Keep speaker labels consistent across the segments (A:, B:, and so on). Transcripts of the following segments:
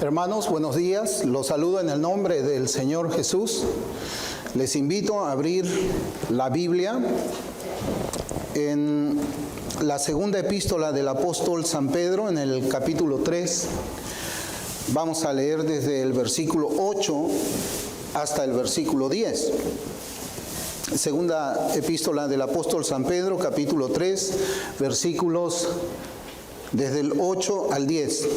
A: Hermanos, buenos días. Los saludo en el nombre del Señor Jesús. Les invito a abrir la Biblia en la segunda epístola del apóstol San Pedro, en el capítulo 3. Vamos a leer desde el versículo 8 hasta el versículo 10. Segunda epístola del apóstol San Pedro, capítulo 3, versículos desde el 8 al 10.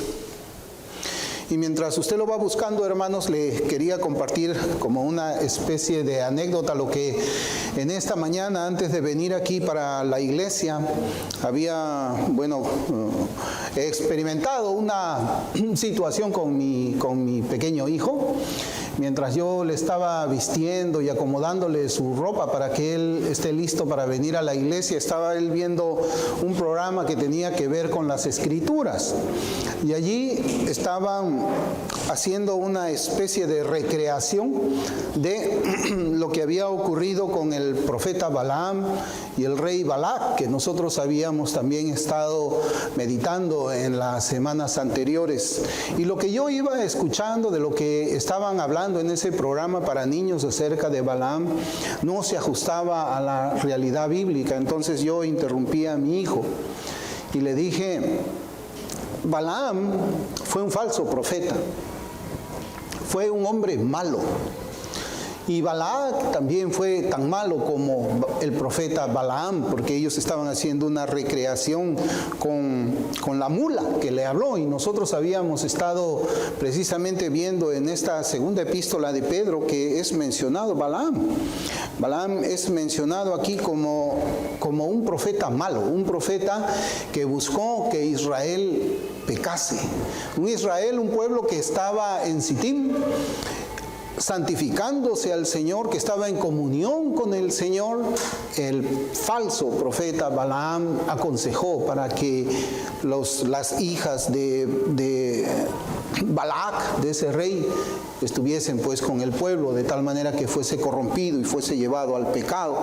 A: Y mientras usted lo va buscando, hermanos, le quería compartir como una especie de anécdota lo que en esta mañana, antes de venir aquí para la iglesia, había, he experimentado una situación con mi pequeño hijo. Mientras yo le estaba vistiendo y acomodándole su ropa para que él esté listo para venir a la iglesia, estaba él viendo un programa que tenía que ver con las Escrituras. Y allí estaban haciendo una especie de recreación de lo que había ocurrido con el profeta Balaam y el rey Balac, que nosotros habíamos también estado meditando en las semanas anteriores. Y lo que yo iba escuchando de lo que estaban hablando en ese programa para niños acerca de Balaam no se ajustaba a la realidad bíblica. Entonces yo interrumpí a mi hijo y le dije: Balaam fue un falso profeta, fue un hombre malo. Y Balac también fue tan malo como el profeta Balaam, porque ellos estaban haciendo una recreación con la mula que le habló. Y nosotros habíamos estado precisamente viendo en esta segunda epístola de Pedro que es mencionado Balaam. Balaam es mencionado aquí como un profeta malo, un profeta que buscó que Israel pecase. Un pueblo que estaba en Sittim, santificándose al Señor, que estaba en comunión con el Señor. El falso profeta Balaam aconsejó para que las hijas de Balac, de ese rey, estuviesen pues con el pueblo, de tal manera que fuese corrompido y fuese llevado al pecado.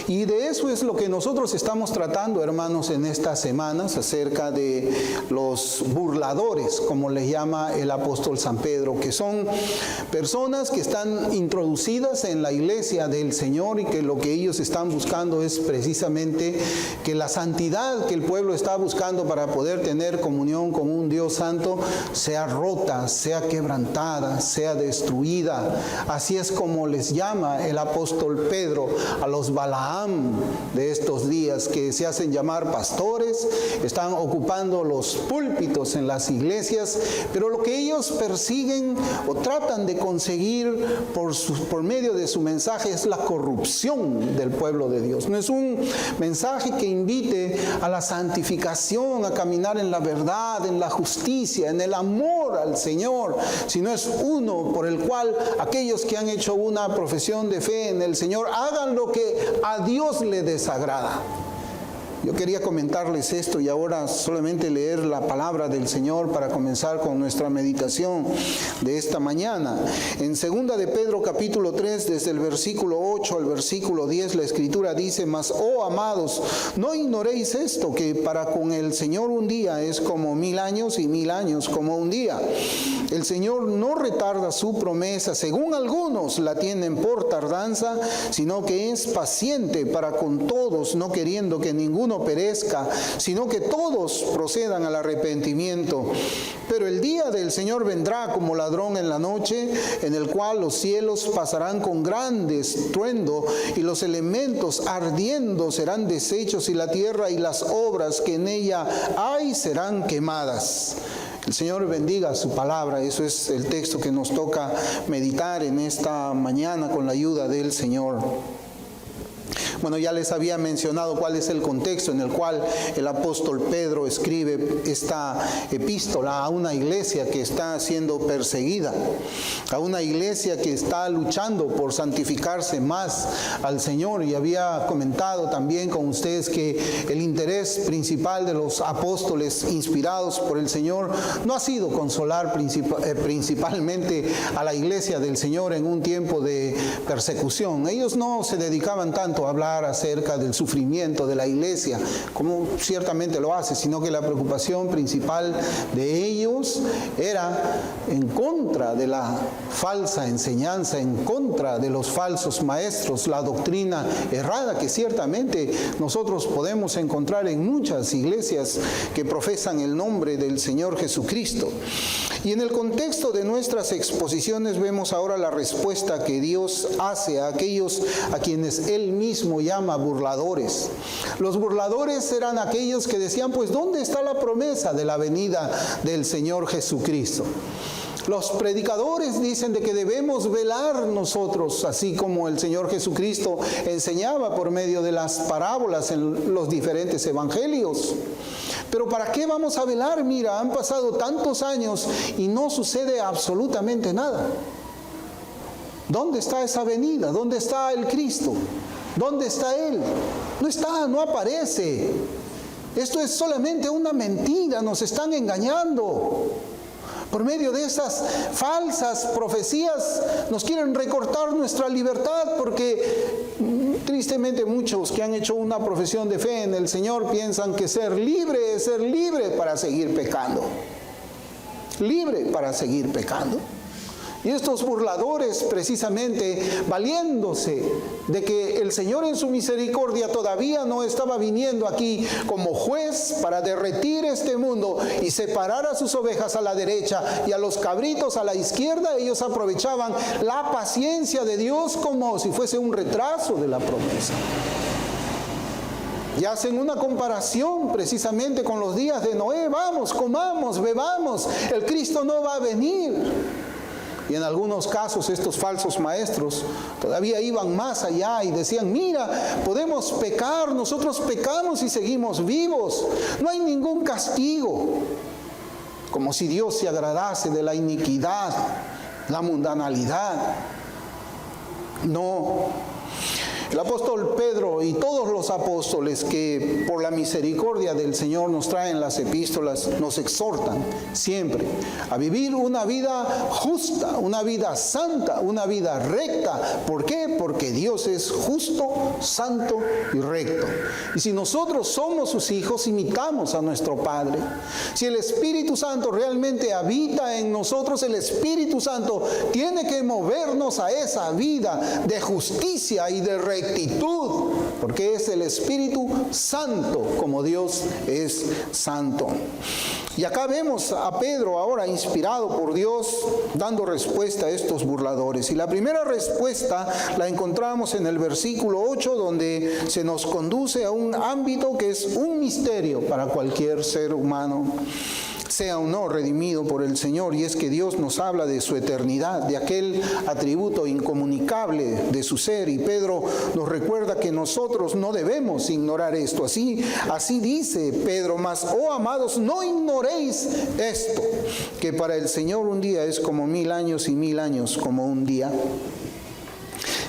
A: Y de eso es lo que nosotros estamos tratando, hermanos, en estas semanas, acerca de los burladores, como les llama el apóstol San Pedro, que son personas que están introducidas en la iglesia del Señor y que lo que ellos están buscando es precisamente que la santidad que el pueblo está buscando para poder tener comunión con un Dios santo sea rota, sea quebrantada, sea destruida. Así es como les llama el apóstol Pedro a los Balaam de estos días, que se hacen llamar pastores, están ocupando los púlpitos en las iglesias, pero lo que ellos persiguen o tratan de conseguir por medio de su mensaje es la corrupción del pueblo de Dios. No es un mensaje que invite a la santificación, a caminar en la verdad, en la justicia, en el amor al Señor, sino es uno por el cual aquellos que han hecho una profesión de fe en el Señor hagan lo que a Dios le desagrada. Yo quería comentarles esto y ahora solamente leer la palabra del Señor para comenzar con nuestra meditación de esta mañana. En segunda de Pedro capítulo 3, desde el versículo 8 al versículo 10, la Escritura dice: Mas, oh amados, no ignoréis esto, que para con el Señor un día es como 1000 años y 1000 años como un día. El Señor no retarda su promesa, según algunos la tienen por tardanza, sino que es paciente para con todos, no queriendo que ninguno perezca, sino que todos procedan al arrepentimiento. Pero el día del Señor vendrá como ladrón en la noche, en el cual los cielos pasarán con gran estruendo y los elementos ardiendo serán deshechos y la tierra y las obras que en ella hay serán quemadas. El Señor bendiga su palabra. Eso es el texto que nos toca meditar en esta mañana con la ayuda del Señor. Bueno, ya les había mencionado cuál es el contexto en el cual el apóstol Pedro escribe esta epístola a una iglesia que está siendo perseguida, a una iglesia que está luchando por santificarse más al Señor. Y había comentado también con ustedes que el interés principal de los apóstoles inspirados por el Señor no ha sido consolar principalmente a la iglesia del Señor en un tiempo de persecución. Ellos no se dedicaban tanto a hablar hablar acerca del sufrimiento de la iglesia, como ciertamente lo hace, sino que la preocupación principal de ellos era en contra de la falsa enseñanza, en contra de los falsos maestros, la doctrina errada que ciertamente nosotros podemos encontrar en muchas iglesias que profesan el nombre del Señor Jesucristo. Y en el contexto de nuestras exposiciones vemos ahora la respuesta que Dios hace a aquellos a quienes Él mismo llama burladores. Los burladores eran aquellos que decían, pues, ¿dónde está la promesa de la venida del Señor Jesucristo? Los predicadores dicen de que debemos velar nosotros, así como el Señor Jesucristo enseñaba por medio de las parábolas en los diferentes evangelios. Pero ¿para qué vamos a velar? Mira, han pasado tantos años y no sucede absolutamente nada. ¿Dónde está esa venida? ¿Dónde está el Cristo? ¿Dónde está Él? No está, no aparece. Esto es solamente una mentira, nos están engañando. Por medio de esas falsas profecías nos quieren recortar nuestra libertad, porque tristemente muchos que han hecho una profesión de fe en el Señor piensan que ser libre es ser libre para seguir pecando. Libre para seguir pecando. Y estos burladores, precisamente valiéndose de que el Señor en su misericordia todavía no estaba viniendo aquí como juez para derretir este mundo y separar a sus ovejas a la derecha y a los cabritos a la izquierda, ellos aprovechaban la paciencia de Dios como si fuese un retraso de la promesa. Y hacen una comparación precisamente con los días de Noé. Vamos, comamos, bebamos, el Cristo no va a venir. Y en algunos casos estos falsos maestros todavía iban más allá y decían, mira, podemos pecar, nosotros pecamos y seguimos vivos. No hay ningún castigo. Como si Dios se agradase de la iniquidad, la mundanalidad. No. El apóstol Pedro y todos los apóstoles que por la misericordia del Señor nos traen las epístolas, nos exhortan siempre a vivir una vida justa, una vida santa, una vida recta. ¿Por qué? Porque Dios es justo, santo y recto. Y si nosotros somos sus hijos, imitamos a nuestro Padre. Si el Espíritu Santo realmente habita en nosotros, el Espíritu Santo tiene que movernos a esa vida de justicia y de rectitud, porque es el Espíritu Santo, como Dios es santo. Y acá vemos a Pedro ahora inspirado por Dios dando respuesta a estos burladores. Y la primera respuesta la encontramos en el versículo 8, donde se nos conduce a un ámbito que es un misterio para cualquier ser humano, sea o no redimido por el Señor, y es que Dios nos habla de su eternidad, de aquel atributo incomunicable de su ser, y Pedro nos recuerda que nosotros no debemos ignorar esto. Así dice Pedro, mas, oh amados, no ignoréis esto, que para el Señor un día es como 1000 años y 1000 años como un día.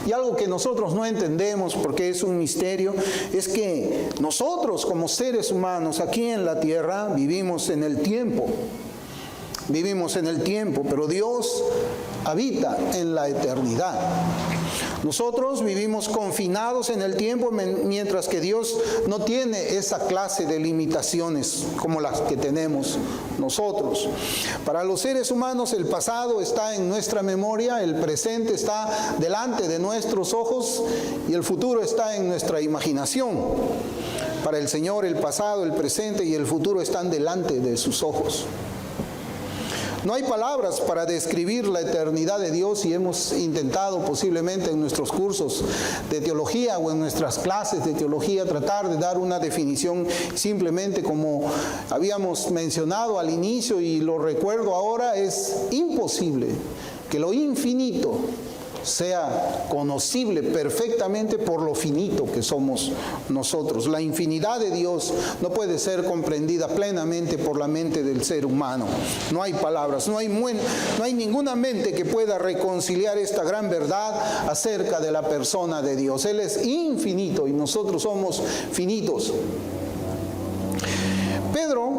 A: Y algo que nosotros no entendemos porque es un misterio, es que nosotros como seres humanos aquí en la tierra vivimos en el tiempo. Vivimos en el tiempo, pero Dios habita en la eternidad. Nosotros vivimos confinados en el tiempo, mientras que Dios no tiene esa clase de limitaciones como las que tenemos nosotros. Para los seres humanos el pasado está en nuestra memoria, el presente está delante de nuestros ojos y el futuro está en nuestra imaginación. Para el Señor el pasado, el presente y el futuro están delante de sus ojos. No hay palabras para describir la eternidad de Dios, y hemos intentado posiblemente en nuestros cursos de teología o en nuestras clases de teología tratar de dar una definición simplemente como habíamos mencionado al inicio, y lo recuerdo ahora. Es imposible que lo infinito sea conocible perfectamente por lo finito que somos nosotros. La infinidad de Dios no puede ser comprendida plenamente por la mente del ser humano. No hay palabras, no hay ninguna mente que pueda reconciliar esta gran verdad acerca de la persona de Dios. Él es infinito y nosotros somos finitos. Pedro,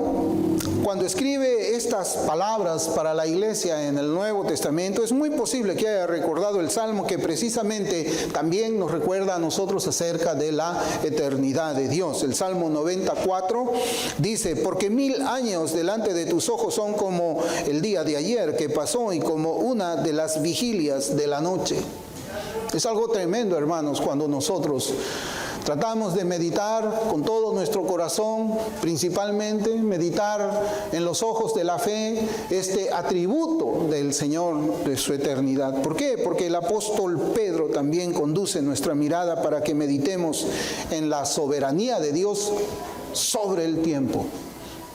A: cuando escribe estas palabras para la iglesia en el Nuevo Testamento, es muy posible que haya recordado el Salmo que precisamente también nos recuerda a nosotros acerca de la eternidad de Dios. El Salmo 94 dice: porque 1000 años delante de tus ojos son como el día de ayer que pasó y como una de las vigilias de la noche. Es algo tremendo, hermanos, cuando nosotros tratamos de meditar con todo nuestro corazón, principalmente meditar en los ojos de la fe, este atributo del Señor, de su eternidad. ¿Por qué? Porque el apóstol Pedro también conduce nuestra mirada para que meditemos en la soberanía de Dios sobre el tiempo.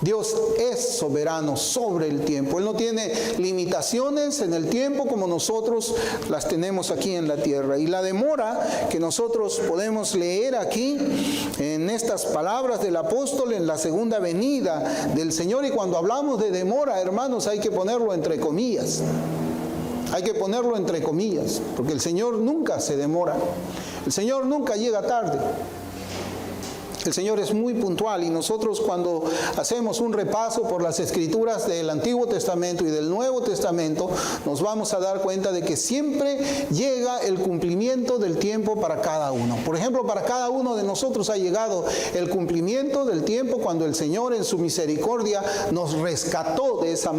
A: Dios es soberano sobre el tiempo. Él no tiene limitaciones en el tiempo como nosotros las tenemos aquí en la tierra. Y la demora que nosotros podemos leer aquí en estas palabras del apóstol en la segunda venida del Señor, y cuando hablamos de demora, hermanos, hay que ponerlo entre comillas. Hay que ponerlo entre comillas, porque el Señor nunca se demora. El Señor nunca llega tarde. El Señor es muy puntual, y nosotros cuando hacemos un repaso por las Escrituras del Antiguo Testamento y del Nuevo Testamento, nos vamos a dar cuenta de que siempre llega el cumplimiento del tiempo para cada uno. Por ejemplo, para cada uno de nosotros ha llegado el cumplimiento del tiempo cuando el Señor en su misericordia nos rescató de esa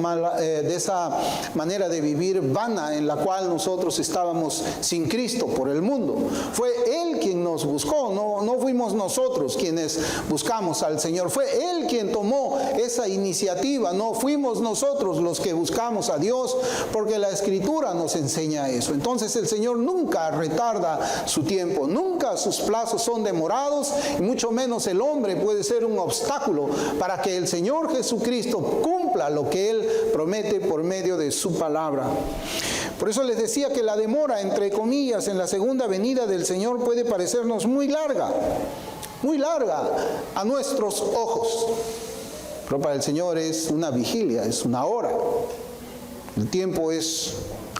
A: manera de vivir vana en la cual nosotros estábamos sin Cristo por el mundo. Fue Él quien nos buscó, no fuimos nosotros quienes buscamos al Señor. Fue Él quien tomó esa iniciativa, no fuimos nosotros los que buscamos a Dios, porque la Escritura nos enseña eso. Entonces el Señor nunca retarda su tiempo, nunca sus plazos son demorados, y mucho menos el hombre puede ser un obstáculo para que el Señor Jesucristo cumpla lo que Él promete por medio de su palabra. Por eso les decía que la demora, entre comillas, en la segunda venida del Señor puede parecernos muy larga a nuestros ojos, pero para el Señor es una vigilia, es una hora. El tiempo es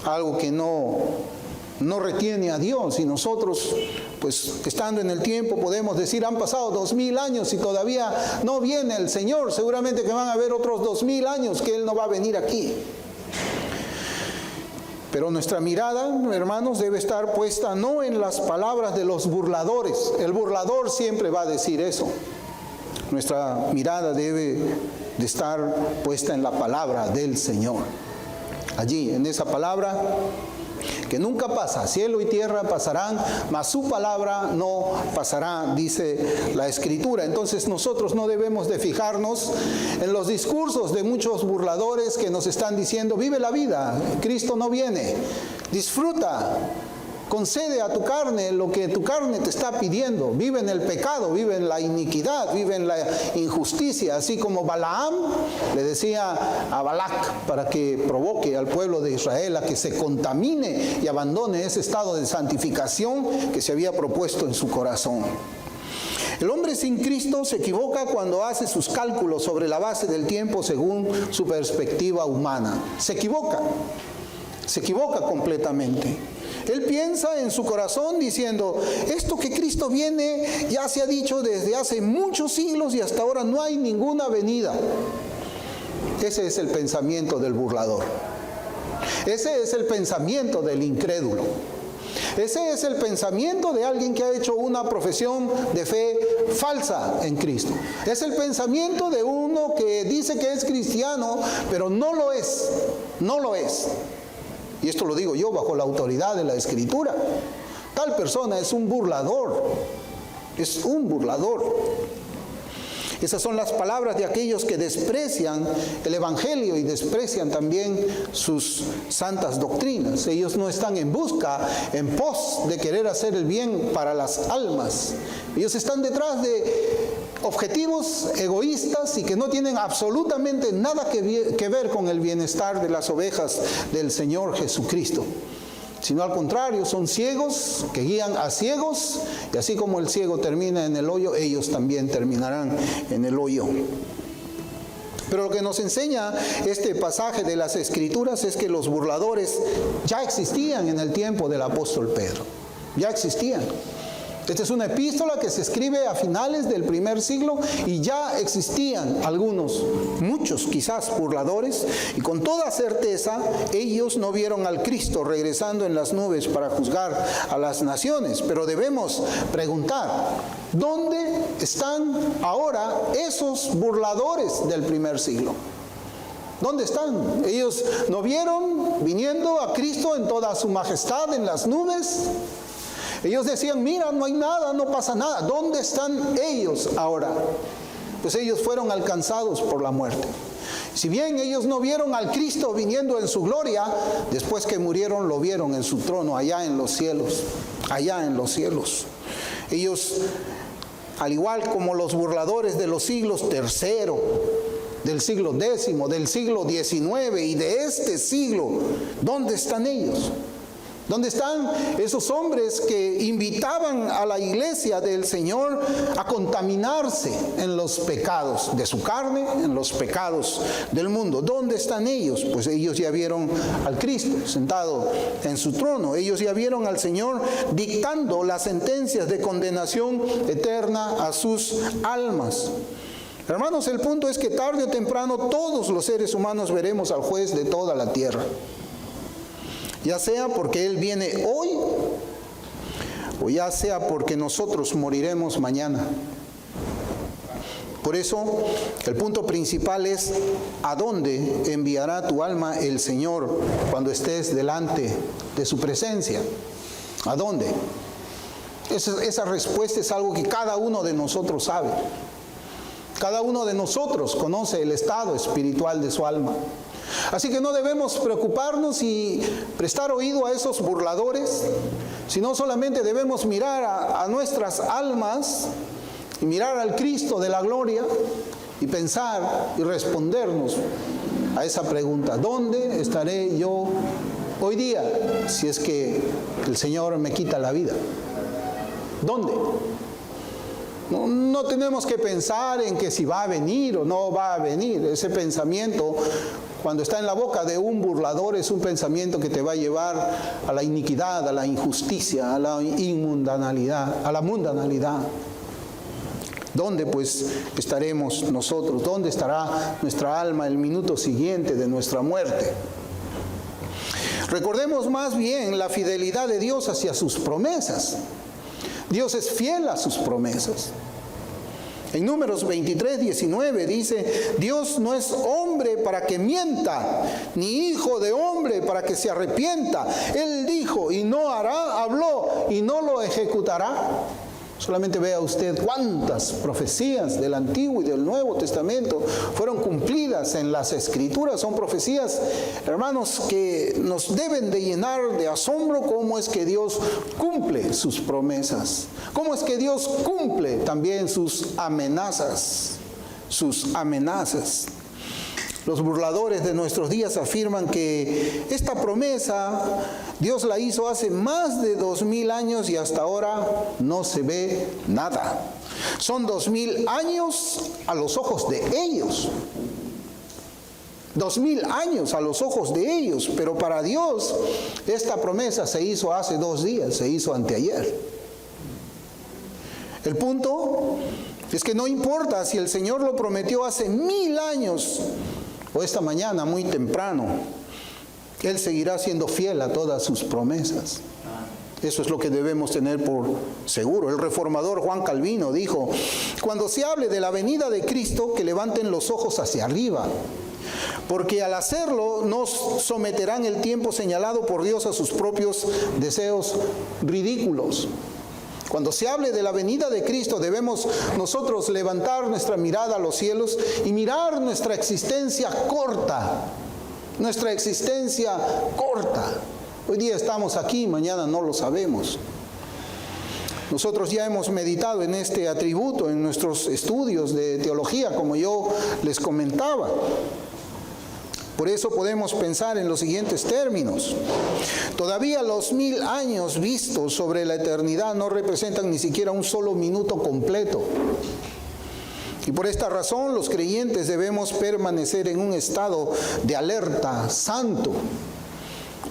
A: algo que no retiene a Dios, y nosotros, pues estando en el tiempo, podemos decir: han pasado 2000 años y todavía no viene el Señor. Seguramente que van a haber otros 2000 años que Él no va a venir aquí. Pero nuestra mirada, hermanos, debe estar puesta no en las palabras de los burladores. El burlador siempre va a decir eso. Nuestra mirada debe de estar puesta en la palabra del Señor. Allí, en esa palabra que nunca pasa, cielo y tierra pasarán, mas su palabra no pasará, dice la Escritura. Entonces nosotros no debemos de fijarnos en los discursos de muchos burladores que nos están diciendo: vive la vida, Cristo no viene, disfruta, concede a tu carne lo que tu carne te está pidiendo, vive en el pecado, vive en la iniquidad, vive en la injusticia, así como Balaam le decía a Balac para que provoque al pueblo de Israel a que se contamine y abandone ese estado de santificación que se había propuesto en su corazón. El hombre sin Cristo se equivoca cuando hace sus cálculos sobre la base del tiempo según su perspectiva humana. Se equivoca completamente. Él piensa en su corazón diciendo: esto que Cristo viene ya se ha dicho desde hace muchos siglos y hasta ahora no hay ninguna venida. Ese es el pensamiento del burlador. Ese es el pensamiento del incrédulo. Ese es el pensamiento de alguien que ha hecho una profesión de fe falsa en Cristo. Es el pensamiento de uno que dice que es cristiano, pero no lo es. No lo es. Y esto lo digo yo bajo la autoridad de la Escritura. Tal persona es un burlador. Es un burlador. Esas son las palabras de aquellos que desprecian el Evangelio y desprecian también sus santas doctrinas. Ellos no están en pos de querer hacer el bien para las almas. Ellos están detrás de objetivos egoístas y que no tienen absolutamente nada que ver con el bienestar de las ovejas del Señor Jesucristo, sino al contrario, son ciegos que guían a ciegos, y así como el ciego termina en el hoyo, ellos también terminarán en el hoyo. Pero lo que nos enseña este pasaje de las Escrituras es que los burladores ya existían en el tiempo del apóstol Pedro. Ya existían. Esta es una epístola que se escribe a finales del primer siglo y ya existían algunos, muchos quizás burladores, y con toda certeza ellos no vieron al Cristo regresando en las nubes para juzgar a las naciones. Pero debemos preguntar, ¿dónde están ahora esos burladores del primer siglo? ¿Dónde están? Ellos no vieron viniendo a Cristo en toda su majestad en las nubes. Ellos decían, mira, no hay nada, no pasa nada. ¿Dónde están ellos ahora? Pues ellos fueron alcanzados por la muerte. Si bien ellos no vieron al Cristo viniendo en su gloria, después que murieron lo vieron en su trono, allá en los cielos, allá en los cielos. Ellos, al igual como los burladores de los siglos tercero, del siglo X, del siglo XIX y de este siglo, ¿dónde están ellos? ¿Dónde están esos hombres que invitaban a la iglesia del Señor a contaminarse en los pecados de su carne, en los pecados del mundo? ¿Dónde están ellos? Pues ellos ya vieron al Cristo sentado en su trono. Ellos ya vieron al Señor dictando las sentencias de condenación eterna a sus almas. Hermanos, el punto es que tarde o temprano todos los seres humanos veremos al juez de toda la tierra. Ya sea porque Él viene hoy, o ya sea porque nosotros moriremos mañana. Por eso, el punto principal es, ¿a dónde enviará tu alma el Señor cuando estés delante de su presencia? ¿A dónde? Esa respuesta es algo que cada uno de nosotros sabe. Cada uno de nosotros conoce el estado espiritual de su alma. Así que no debemos preocuparnos y prestar oído a esos burladores, sino solamente debemos mirar a nuestras almas y mirar al Cristo de la gloria y pensar y respondernos a esa pregunta: ¿dónde estaré yo hoy día si es que el Señor me quita la vida? ¿Dónde? No tenemos que pensar en que si va a venir o no va a venir. Ese pensamiento, cuando está en la boca de un burlador, es un pensamiento que te va a llevar a la iniquidad, a la injusticia, a la inmundanalidad, a la mundanalidad. ¿Dónde pues estaremos nosotros? ¿Dónde estará nuestra alma el minuto siguiente de nuestra muerte? Recordemos más bien la fidelidad de Dios hacia sus promesas. Dios es fiel a sus promesas. En Números 23, 19 dice: Dios no es hombre para que mienta, ni hijo de hombre para que se arrepienta. Él dijo y no hará, habló y no lo ejecutará. Solamente vea usted cuántas profecías del Antiguo y del Nuevo Testamento fueron cumplidas en las Escrituras. Son profecías, hermanos, que nos deben de llenar de asombro. Cómo es que Dios cumple sus promesas, cómo es que Dios cumple también sus amenazas, Los burladores de nuestros días afirman que esta promesa Dios la hizo hace más de 2000 años y hasta ahora no se ve nada. Son 2000 años a los ojos de ellos. 2000 años a los ojos de ellos, pero para Dios esta promesa se hizo hace 2 días, se hizo anteayer. El punto es que no importa si el Señor lo prometió hace 1000 años o esta mañana muy temprano, Él seguirá siendo fiel a todas sus promesas. Eso es lo que debemos tener por seguro. El reformador Juan Calvino dijo: cuando se hable de la venida de Cristo, que levanten los ojos hacia arriba, porque al hacerlo nos someterán el tiempo señalado por Dios a sus propios deseos ridículos. Cuando se hable de la venida de Cristo, debemos nosotros levantar nuestra mirada a los cielos y mirar nuestra existencia corta. Nuestra existencia corta. Hoy día estamos aquí, mañana no lo sabemos. Nosotros ya hemos meditado en este atributo en nuestros estudios de teología, como yo les comentaba. Por eso podemos pensar en los siguientes términos. Todavía los 1000 años vistos sobre la eternidad no representan ni siquiera un solo minuto completo. Y por esta razón los creyentes debemos permanecer en un estado de alerta santo.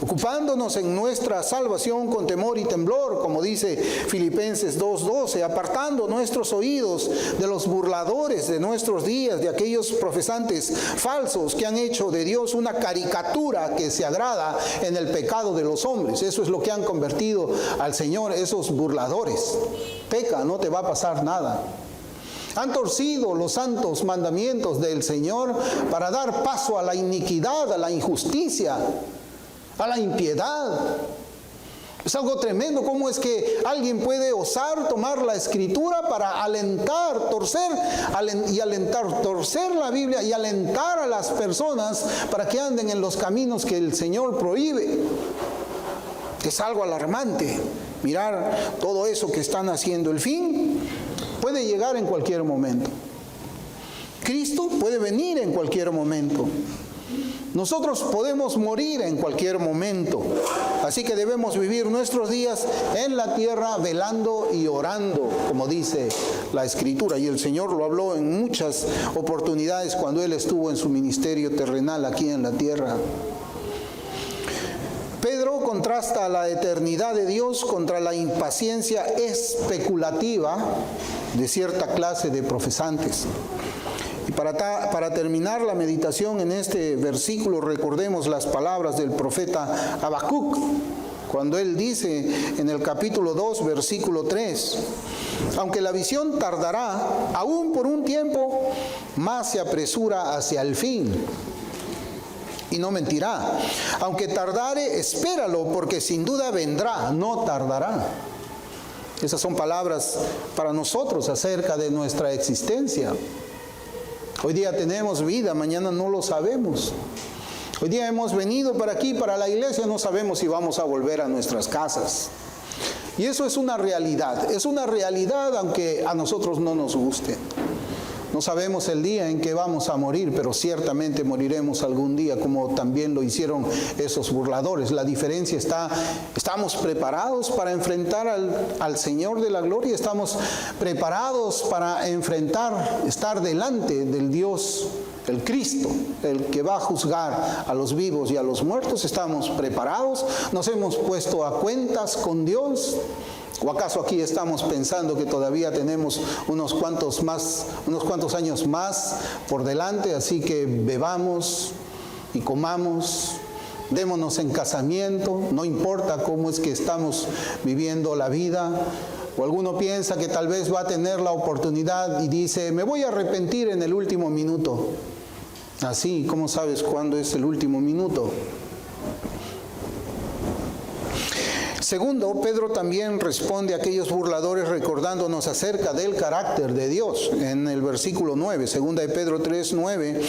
A: ocupándonos en nuestra salvación con temor y temblor, como dice Filipenses 2:12, apartando nuestros oídos de los burladores de nuestros días, de aquellos profesantes falsos que han hecho de Dios una caricatura que se agrada en el pecado de los hombres. Eso es lo que han convertido al Señor, esos burladores. Peca, no te va a pasar nada. Han torcido los santos mandamientos del Señor para dar paso a la iniquidad, a la injusticia, a la impiedad. Es algo tremendo. ¿Cómo es que alguien puede osar tomar la Escritura para torcer la Biblia y alentar a las personas para que anden en los caminos que el Señor prohíbe? Es algo alarmante mirar todo eso que están haciendo. El fin puede llegar en cualquier momento. Cristo puede venir en cualquier momento. Nosotros podemos morir en cualquier momento. Así que debemos vivir nuestros días en la tierra velando y orando, como dice la Escritura. Y el Señor lo habló en muchas oportunidades cuando Él estuvo en su ministerio terrenal aquí en la tierra. Pedro contrasta la eternidad de Dios contra la impaciencia especulativa de cierta clase de profesantes. Y para terminar la meditación en este versículo, recordemos las palabras del profeta Habacuc, cuando él dice en el capítulo 2, versículo 3, aunque la visión tardará, aún por un tiempo, más se apresura hacia el fin. Y no mentirá. Aunque tardare, espéralo, porque sin duda vendrá, no tardará. Esas son palabras para nosotros acerca de nuestra existencia. Hoy día tenemos vida, mañana no lo sabemos. Hoy día hemos venido para aquí, para la iglesia, no sabemos si vamos a volver a nuestras casas. Y eso es una realidad aunque a nosotros no nos guste. No sabemos el día en que vamos a morir, pero ciertamente moriremos algún día, como también lo hicieron esos burladores. La diferencia estamos preparados para enfrentar al Señor de la gloria, estamos preparados para estar delante del Dios, el Cristo, el que va a juzgar a los vivos y a los muertos. Estamos preparados, nos hemos puesto a cuentas con Dios. ¿O acaso aquí estamos pensando que todavía tenemos unos cuantos años más por delante? Así que bebamos y comamos, démonos en casamiento, no importa cómo es que estamos viviendo la vida. O alguno piensa que tal vez va a tener la oportunidad y dice, me voy a arrepentir en el último minuto. Así, ¿cómo sabes cuándo es el último minuto? Segundo, Pedro también responde a aquellos burladores recordándonos acerca del carácter de Dios. En el versículo 9, segunda de Pedro 3:9,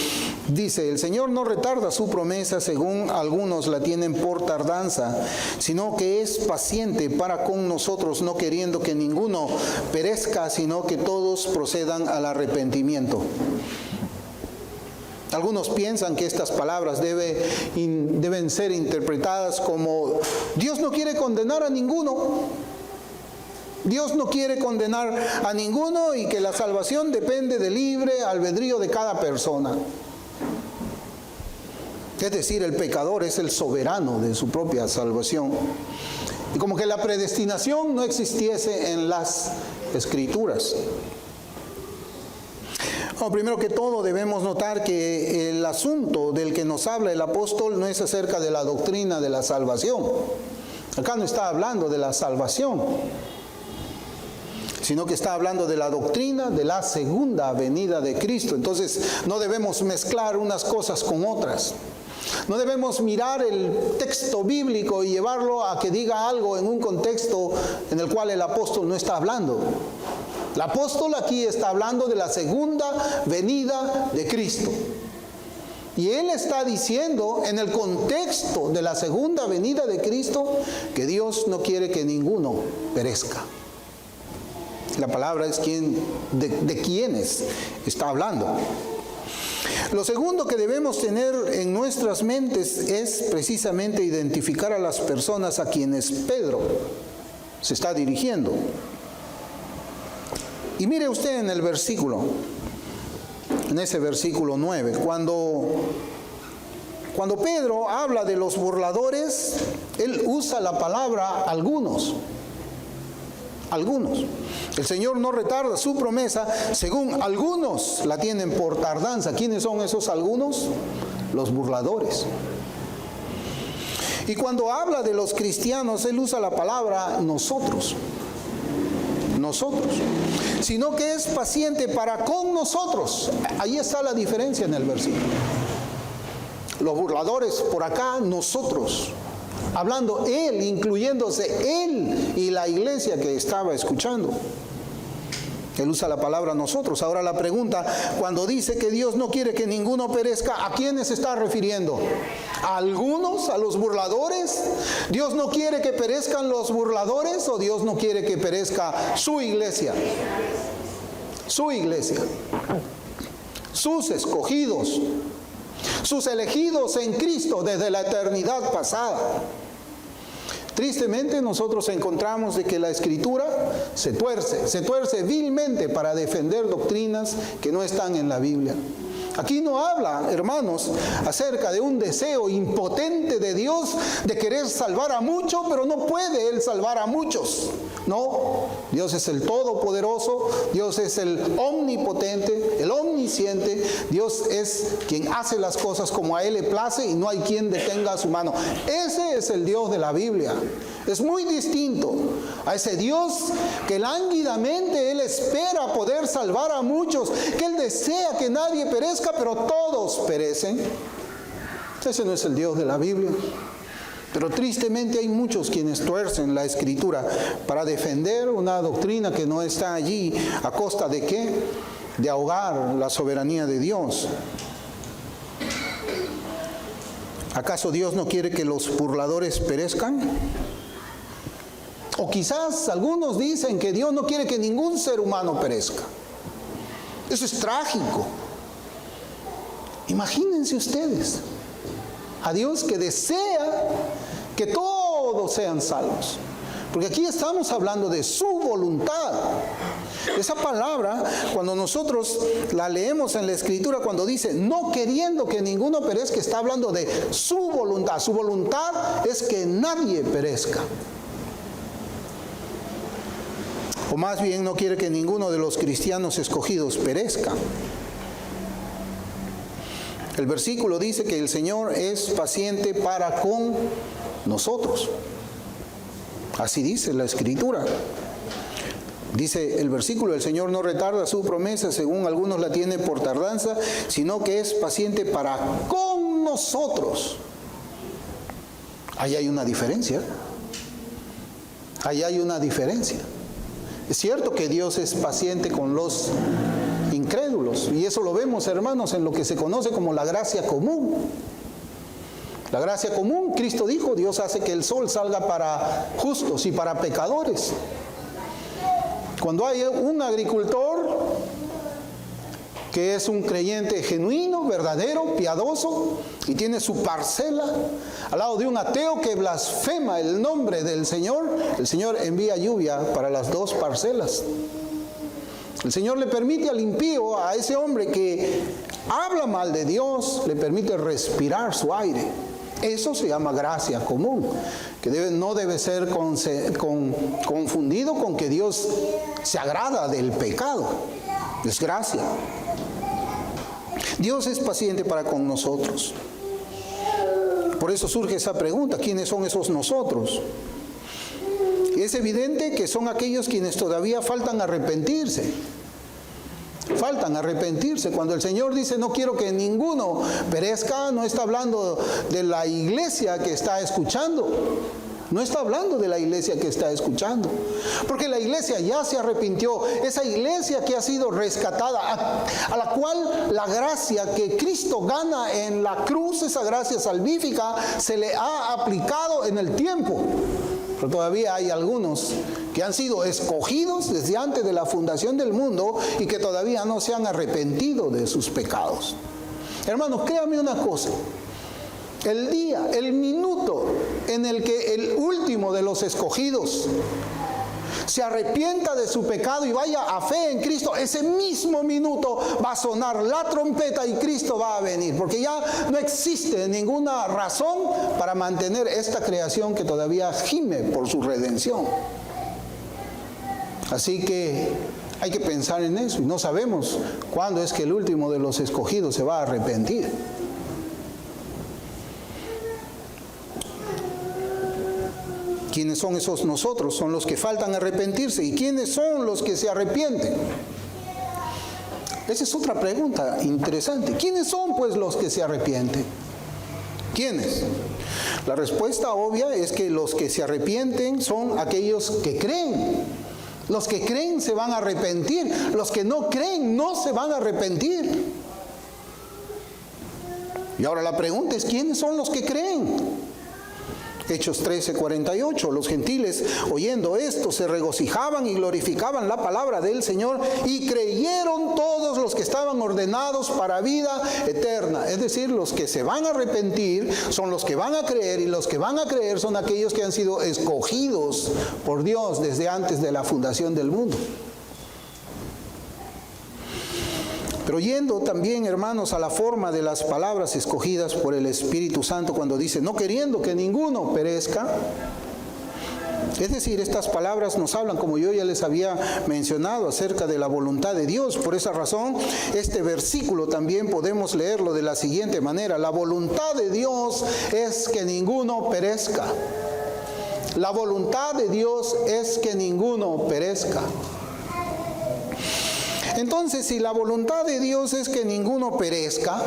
A: dice, el Señor no retarda su promesa, según algunos la tienen por tardanza, sino que es paciente para con nosotros, no queriendo que ninguno perezca, sino que todos procedan al arrepentimiento. Algunos piensan que estas palabras deben ser interpretadas como Dios no quiere condenar a ninguno. Dios no quiere condenar a ninguno y que la salvación depende del libre albedrío de cada persona. Es decir, el pecador es el soberano de su propia salvación. Y como que la predestinación no existiese en las Escrituras. Bueno, primero que todo debemos notar que el asunto del que nos habla el apóstol no es acerca de la doctrina de la salvación. Acá no está hablando de la salvación, sino que está hablando de la doctrina de la segunda venida de Cristo. Entonces no debemos mezclar unas cosas con otras. No debemos mirar el texto bíblico y llevarlo a que diga algo en un contexto en el cual el apóstol no está hablando. El apóstol aquí está hablando de la segunda venida de Cristo. Y él está diciendo en el contexto de la segunda venida de Cristo que Dios no quiere que ninguno perezca. La palabra es de quiénes está hablando. Lo segundo que debemos tener en nuestras mentes es precisamente identificar a las personas a quienes Pedro se está dirigiendo. Y mire usted en en ese versículo 9, cuando Cuando Pedro habla de los burladores, él usa la palabra algunos. Algunos. El Señor no retarda su promesa, según algunos la tienen por tardanza. ¿Quiénes son esos algunos? Los burladores. Y cuando habla de los cristianos, él usa la palabra nosotros. Nosotros. Sino que es paciente para con nosotros. Ahí está la diferencia en el versículo. Los burladores por acá, nosotros. Hablando él, incluyéndose él y la iglesia que estaba escuchando. Él usa la palabra nosotros. Ahora la pregunta, cuando dice que Dios no quiere que ninguno perezca, ¿a quiénes se está refiriendo? ¿A algunos? ¿A los burladores? ¿Dios no quiere que perezcan los burladores o Dios no quiere que perezca su iglesia? Su iglesia. Sus escogidos. Sus elegidos en Cristo desde la eternidad pasada. Tristemente nosotros encontramos de que la Escritura se tuerce vilmente para defender doctrinas que no están en la Biblia. Aquí no habla, hermanos, acerca de un deseo impotente de Dios de querer salvar a muchos, pero no puede Él salvar a muchos. No, Dios es el Todopoderoso, Dios es el Omnipotente, el Omnisciente, Dios es quien hace las cosas como a Él le place y no hay quien detenga su mano. Ese es el Dios de la Biblia. Es muy distinto a ese Dios que lánguidamente Él espera poder salvar a muchos, que Él desea que nadie perezca, pero todos perecen. Ese no es el Dios de la Biblia. Pero tristemente hay muchos quienes tuercen la Escritura para defender una doctrina que no está allí. ¿A costa de qué? De ahogar la soberanía de Dios. ¿Acaso Dios no quiere que los burladores perezcan? O quizás algunos dicen que Dios no quiere que ningún ser humano perezca. Eso es trágico. Imagínense ustedes a Dios que desea que todos sean salvos. Porque aquí estamos hablando de su voluntad. Esa palabra, cuando nosotros la leemos en la Escritura, cuando dice no queriendo que ninguno perezca, está hablando de su voluntad. Su voluntad es que nadie perezca. O más bien no quiere que ninguno de los cristianos escogidos perezca. El versículo dice que el Señor es paciente para con nosotros. Así dice la Escritura. Dice el versículo, el Señor no retarda su promesa, según algunos la tienen por tardanza, sino que es paciente para con nosotros. Ahí hay una diferencia. Ahí hay una diferencia. Es cierto que Dios es paciente con los incrédulos, y eso lo vemos, hermanos, en lo que se conoce como la gracia común. La gracia común, Cristo dijo, Dios hace que el sol salga para justos y para pecadores. Cuando hay un agricultor que es un creyente genuino, verdadero, piadoso, y tiene su parcela, al lado de un ateo que blasfema el nombre del Señor, el Señor envía lluvia para las dos parcelas. El Señor le permite al impío, a ese hombre que habla mal de Dios, le permite respirar su aire. Eso se llama gracia común, que no debe ser confundido con que Dios se agrada del pecado. Es gracia. Dios es paciente para con nosotros. Por eso surge esa pregunta, ¿quiénes son esos nosotros? Es evidente que son aquellos quienes todavía faltan arrepentirse. Faltan arrepentirse. Cuando el Señor dice no quiero que ninguno perezca, no está hablando de la iglesia que está escuchando. No está hablando de la iglesia que está escuchando. Porque la iglesia ya se arrepintió. Esa iglesia que ha sido rescatada, a la cual la gracia que Cristo gana en la cruz, esa gracia salvífica, se le ha aplicado en el tiempo. Pero todavía hay algunos que han sido escogidos desde antes de la fundación del mundo y que todavía no se han arrepentido de sus pecados. Hermanos, créanme una cosa. El día, el minuto en el que el último de los escogidos se arrepienta de su pecado y vaya a fe en Cristo, ese mismo minuto va a sonar la trompeta y Cristo va a venir, porque ya no existe ninguna razón para mantener esta creación que todavía gime por su redención. Así que hay que pensar en eso, y no sabemos cuándo es que el último de los escogidos se va a arrepentir. ¿Quiénes son esos nosotros? Son los que faltan arrepentirse. ¿Y quiénes son los que se arrepienten? Esa es otra pregunta interesante. ¿Quiénes son pues los que se arrepienten? ¿Quiénes? La respuesta obvia es que los que se arrepienten son aquellos que creen. Los que creen se van a arrepentir. Los que no creen no se van a arrepentir. Y ahora la pregunta es, ¿quiénes son los que creen? Hechos 13:48, los gentiles oyendo esto se regocijaban y glorificaban la palabra del Señor y creyeron todos los que estaban ordenados para vida eterna. Es decir, los que se van a arrepentir son los que van a creer, y los que van a creer son aquellos que han sido escogidos por Dios desde antes de la fundación del mundo. Pero yendo también, hermanos, a la forma de las palabras escogidas por el Espíritu Santo cuando dice, no queriendo que ninguno perezca. Es decir, estas palabras nos hablan, como yo ya les había mencionado, acerca de la voluntad de Dios. Por esa razón, este versículo también podemos leerlo de la siguiente manera. La voluntad de Dios es que ninguno perezca. La voluntad de Dios es que ninguno perezca. Entonces, si la voluntad de Dios es que ninguno perezca,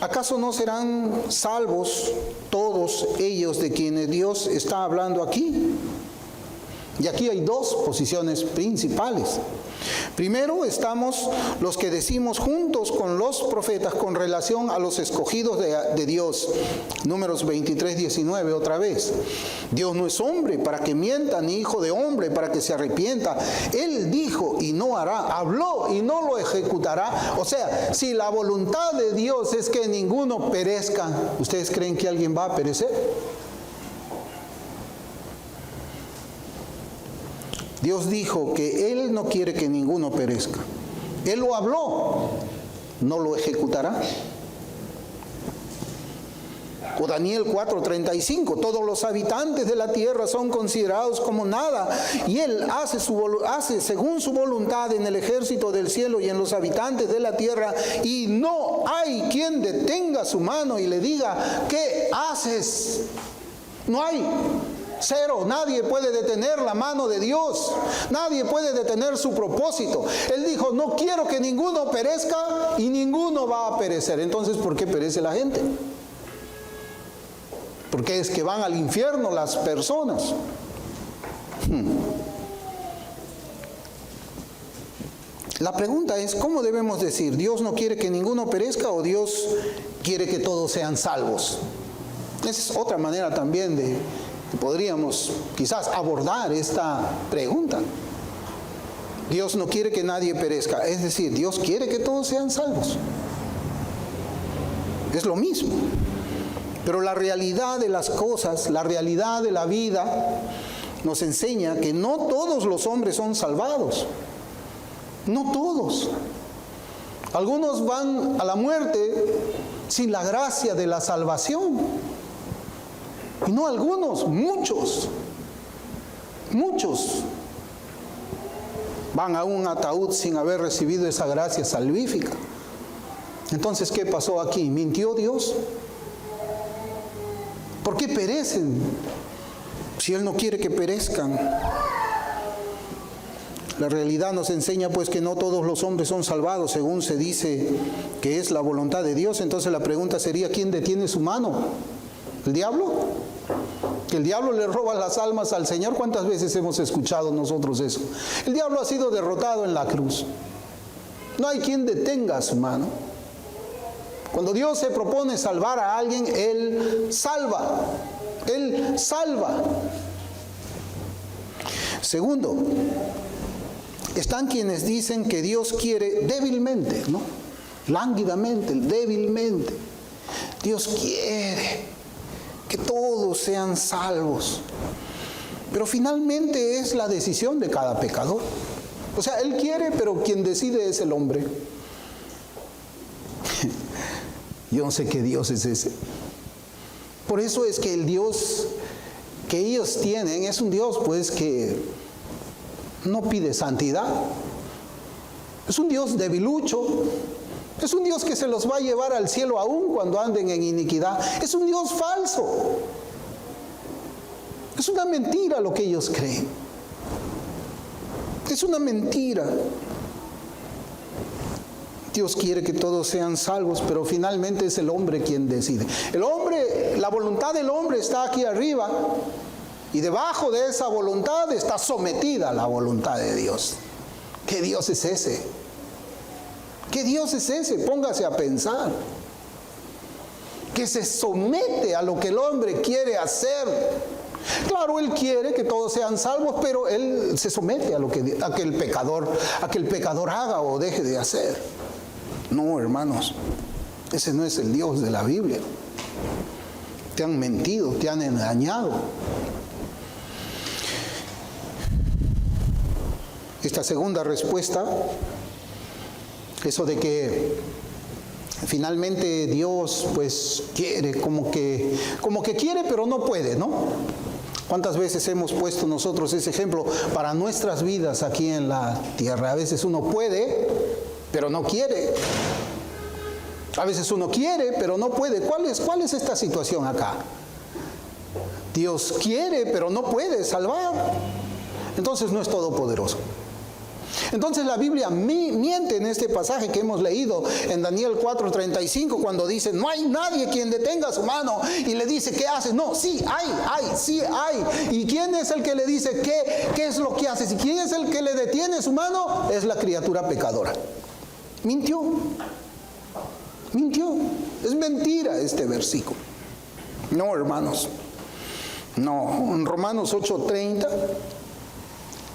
A: ¿acaso no serán salvos todos ellos de quienes Dios está hablando aquí? Y aquí hay dos posiciones principales. Primero estamos los que decimos juntos con los profetas con relación a los escogidos de Dios. Números 23:19 otra vez. Dios no es hombre para que mienta, ni hijo de hombre para que se arrepienta. Él dijo y no hará, habló y no lo ejecutará. O sea, si la voluntad de Dios es que ninguno perezca, ¿ustedes creen que alguien va a perecer? Dios dijo que Él no quiere que ninguno perezca. Él lo habló, no lo ejecutará. O Daniel 4:35, todos los habitantes de la tierra son considerados como nada, y Él hace según su voluntad en el ejército del cielo y en los habitantes de la tierra, y no hay quien detenga su mano y le diga, ¿qué haces? No hay. Cero, nadie puede detener la mano de Dios, nadie puede detener su propósito. Él dijo, no quiero que ninguno perezca, y ninguno va a perecer. Entonces, ¿por qué perece la gente? Porque es que van al infierno las personas. La pregunta es, ¿cómo debemos decir? ¿Dios no quiere que ninguno perezca o Dios quiere que todos sean salvos? Esa es otra manera también de que podríamos quizás abordar esta pregunta. Dios no quiere que nadie perezca, es decir, Dios quiere que todos sean salvos. Es lo mismo. Pero la realidad de las cosas, la realidad de la vida, nos enseña que no todos los hombres son salvados. No todos. Algunos van a la muerte sin la gracia de la salvación. Y no algunos, muchos van a un ataúd sin haber recibido esa gracia salvífica. Entonces, ¿qué pasó aquí? ¿Mintió Dios? ¿Por qué perecen si Él no quiere que perezcan? La realidad nos enseña pues que no todos los hombres son salvados según se dice que es la voluntad de Dios. Entonces la pregunta sería, ¿quién detiene su mano? ¿El diablo? Que el diablo le roba las almas al Señor. ¿Cuántas veces hemos escuchado nosotros eso? El diablo ha sido derrotado en la cruz. No hay quien detenga su mano. Cuando Dios se propone salvar a alguien, Él salva. Él salva. Segundo, están quienes dicen que Dios quiere débilmente, ¿no? Lánguidamente, débilmente. Dios quiere que todos sean salvos. Pero finalmente es la decisión de cada pecador. O sea, Él quiere, pero quien decide es el hombre. Yo no sé qué Dios es ese. Por eso es que el Dios que ellos tienen es un Dios pues que no pide santidad. Es un Dios debilucho. Es un Dios que se los va a llevar al cielo aún cuando anden en iniquidad. Es un Dios falso. Es una mentira lo que ellos creen. Es una mentira. Dios quiere que todos sean salvos, pero finalmente es el hombre quien decide. El hombre, la voluntad del hombre está aquí arriba, y debajo de esa voluntad está sometida la voluntad de Dios. ¿Qué Dios es ese? ¿Qué Dios es ese? Póngase a pensar. Que se somete a lo que el hombre quiere hacer. Claro, Él quiere que todos sean salvos, pero Él se somete a lo que el pecador haga o deje de hacer. No, hermanos, ese no es el Dios de la Biblia. Te han mentido, te han engañado. Esta segunda respuesta, eso de que finalmente Dios pues quiere, como que quiere pero no puede, ¿no? ¿Cuántas veces hemos puesto nosotros ese ejemplo para nuestras vidas aquí en la tierra? A veces uno puede, pero no quiere. A veces uno quiere, pero no puede. ¿Cuál es esta situación acá? Dios quiere, pero no puede salvar. Entonces no es todopoderoso. Entonces la Biblia miente en este pasaje que hemos leído en Daniel 4:35, cuando dice, no hay nadie quien detenga su mano, y le dice, ¿qué haces? No, sí hay. ¿Y quién es el que le dice qué es lo que haces? ¿Y quién es el que le detiene su mano? Es la criatura pecadora. Mintió. Es mentira este versículo. No, hermanos. No, en Romanos 8:30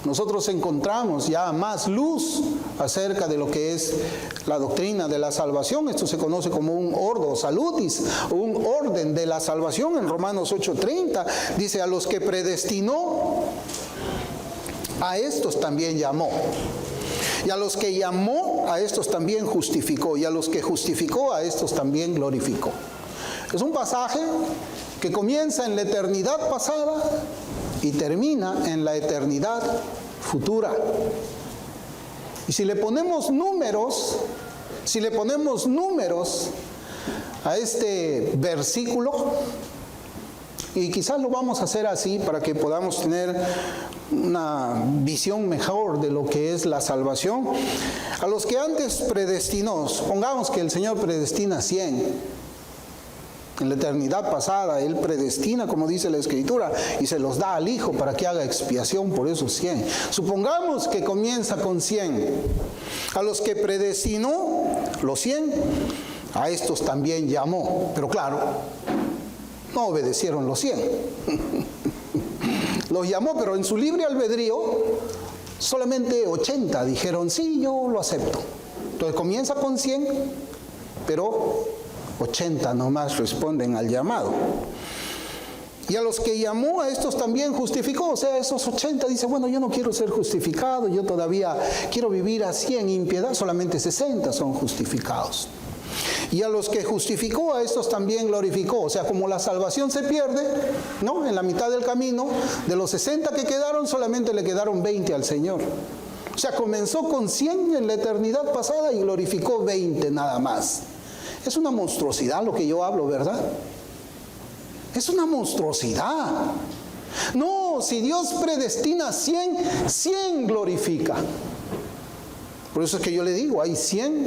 A: nosotros encontramos ya más luz acerca de lo que es la doctrina de la salvación. Esto se conoce como un ordo salutis, un orden de la salvación. En Romanos 8:30 dice, a los que predestinó, a estos también llamó. Y a los que llamó, a estos también justificó. Y a los que justificó, a estos también glorificó. Es un pasaje que comienza en la eternidad pasada y termina en la eternidad futura. Y si le ponemos números a este versículo, y quizás lo vamos a hacer así para que podamos tener una visión mejor de lo que es la salvación. A los que antes predestinó, pongamos que el Señor predestina 100. En la eternidad pasada Él predestina, como dice la Escritura, y se los da al Hijo para que haga expiación por esos 100. Supongamos que comienza con 100. A los que predestinó, los 100, a estos también llamó. Pero claro, no obedecieron los 100. Los llamó, pero en su libre albedrío, solamente 80 dijeron, sí, yo lo acepto. Entonces comienza con 100, pero 80 nomás responden al llamado. Y a los que llamó, a estos también justificó. O sea, esos 80 dicen, bueno, yo no quiero ser justificado, yo todavía quiero vivir así en impiedad. Solamente 60 son justificados. Y a los que justificó, a estos también glorificó. O sea, como la salvación se pierde, ¿no? En la mitad del camino, de los 60 que quedaron, solamente le quedaron 20 al Señor. O sea, comenzó con 100 en la eternidad pasada y glorificó 20 nada más. Es una monstruosidad lo que yo hablo, ¿verdad? Es una monstruosidad. No, si Dios predestina 100, 100 glorifica. Por eso es que yo le digo, hay 100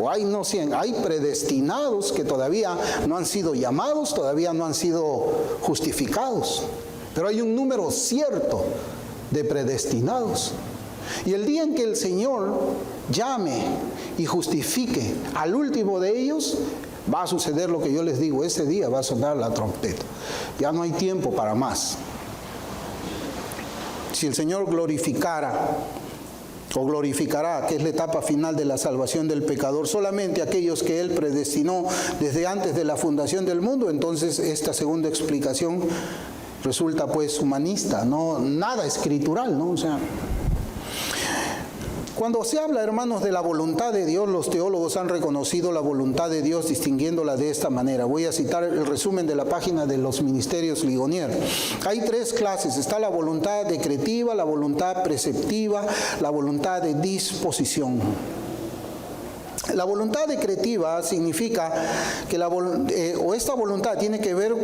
A: o hay no 100, hay predestinados que todavía no han sido llamados, todavía no han sido justificados. Pero hay un número cierto de predestinados. Y el día en que el Señor llame y justifique al último de ellos, va a suceder lo que yo les digo, ese día va a sonar la trompeta. Ya no hay tiempo para más. Si el Señor glorificara o glorificará, que es la etapa final de la salvación del pecador, solamente aquellos que Él predestinó desde antes de la fundación del mundo, entonces esta segunda explicación resulta pues humanista, no nada escritural, ¿no? O sea, cuando se habla, hermanos, de la voluntad de Dios, los teólogos han reconocido la voluntad de Dios distinguiéndola de esta manera. Voy a citar el resumen de la página de los Ministerios Ligonier. Hay 3 clases. Está la voluntad decretiva, la voluntad preceptiva, la voluntad de disposición. La voluntad decretiva significa que esta voluntad tiene que ver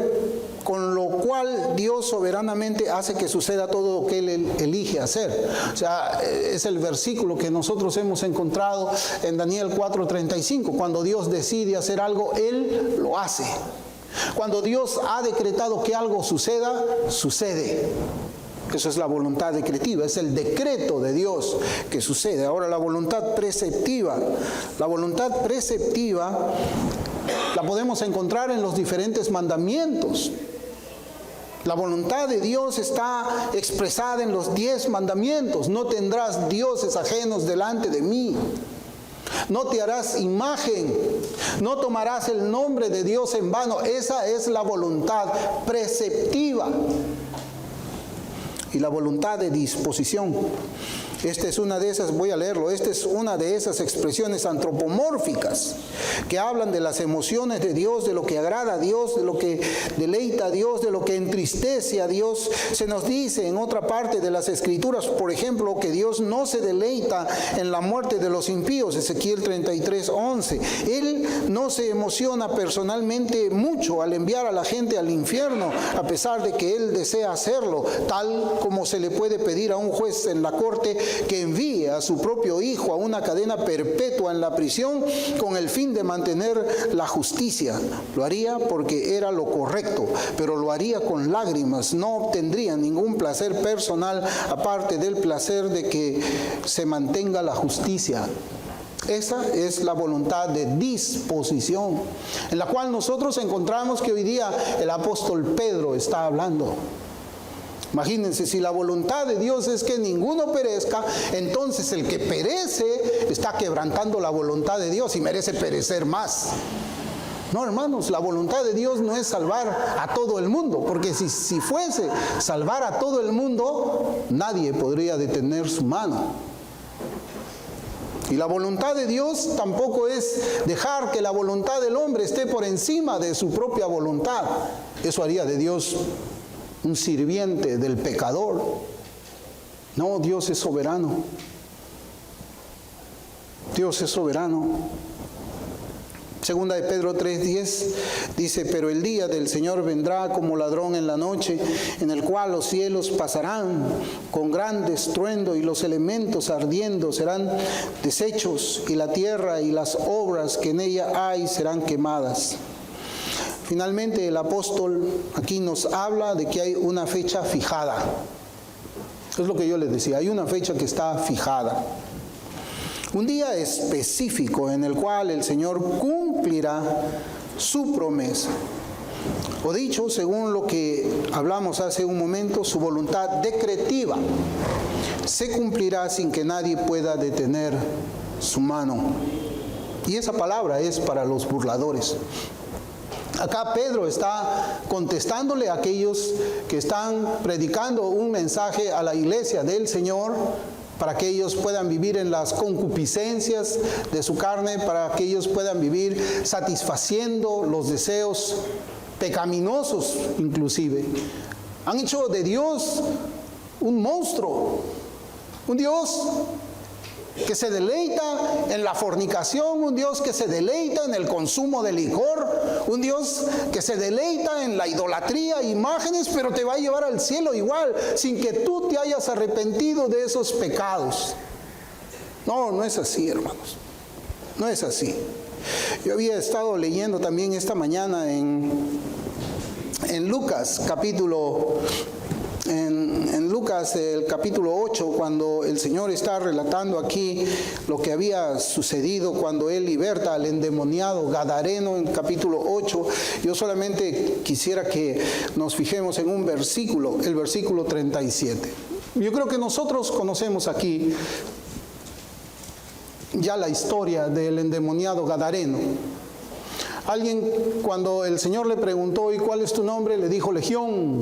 A: con lo cual Dios soberanamente hace que suceda todo lo que Él elige hacer. O sea, es el versículo que nosotros hemos encontrado en Daniel 4:35. Cuando Dios decide hacer algo, Él lo hace. Cuando Dios ha decretado que algo suceda, sucede. Eso es la voluntad decretiva, es el decreto de Dios que sucede. Ahora, la voluntad preceptiva. La voluntad preceptiva la podemos encontrar en los diferentes mandamientos. La voluntad de Dios está expresada en los 10 mandamientos. No tendrás dioses ajenos delante de mí. No te harás imagen. No tomarás el nombre de Dios en vano. Esa es la voluntad preceptiva. Y la voluntad de disposición. Esta es una de esas, voy a leerlo, esta es una de esas expresiones antropomórficas que hablan de las emociones de Dios, de lo que agrada a Dios, de lo que deleita a Dios, de lo que entristece a Dios. Se nos dice en otra parte de las Escrituras, por ejemplo, que Dios no se deleita en la muerte de los impíos, Ezequiel 33:11. Él no se emociona personalmente mucho al enviar a la gente al infierno, a pesar de que Él desea hacerlo, tal como se le puede pedir a un juez en la corte que envíe a su propio hijo a una cadena perpetua en la prisión con el fin de mantener la justicia. Lo haría porque era lo correcto, pero lo haría con lágrimas. No obtendría ningún placer personal aparte del placer de que se mantenga la justicia. Esa es la voluntad de disposición, en la cual nosotros encontramos que hoy día el apóstol Pedro está hablando. Imagínense, si la voluntad de Dios es que ninguno perezca, entonces el que perece está quebrantando la voluntad de Dios y merece perecer más. No, hermanos, la voluntad de Dios no es salvar a todo el mundo, porque si fuese salvar a todo el mundo, nadie podría detener su mano. Y la voluntad de Dios tampoco es dejar que la voluntad del hombre esté por encima de su propia voluntad. Eso haría de Dios un sirviente del pecador. No, Dios es soberano. Dios es soberano. Segunda de Pedro 3:10 dice: pero el día del Señor vendrá como ladrón en la noche, en el cual los cielos pasarán con gran estruendo y los elementos ardiendo serán deshechos y la tierra y las obras que en ella hay serán quemadas. Finalmente, el apóstol aquí nos habla de que hay una fecha fijada. Es lo que yo les decía, hay una fecha que está fijada. Un día específico en el cual el Señor cumplirá su promesa. O dicho, según lo que hablamos hace un momento, su voluntad decretiva se cumplirá sin que nadie pueda detener su mano. Y esa palabra es para los burladores. Acá Pedro está contestándole a aquellos que están predicando un mensaje a la iglesia del Señor para que ellos puedan vivir en las concupiscencias de su carne, para que ellos puedan vivir satisfaciendo los deseos pecaminosos inclusive. Han hecho de Dios un monstruo, un Dios que se deleita en la fornicación, un Dios que se deleita en el consumo de licor, un Dios que se deleita en la idolatría a imágenes, pero te va a llevar al cielo igual, sin que tú te hayas arrepentido de esos pecados. No, no es así, hermanos. No es así. Yo había estado leyendo también esta mañana en Lucas, en Lucas el capítulo 8, cuando el Señor está relatando aquí lo que había sucedido cuando Él liberta al endemoniado gadareno en capítulo 8. Yo solamente quisiera que nos fijemos en un versículo, el versículo 37. Yo creo que nosotros conocemos aquí ya la historia del endemoniado gadareno. Alguien, cuando el Señor le preguntó: ¿y cuál es tu nombre?, le dijo: Legión,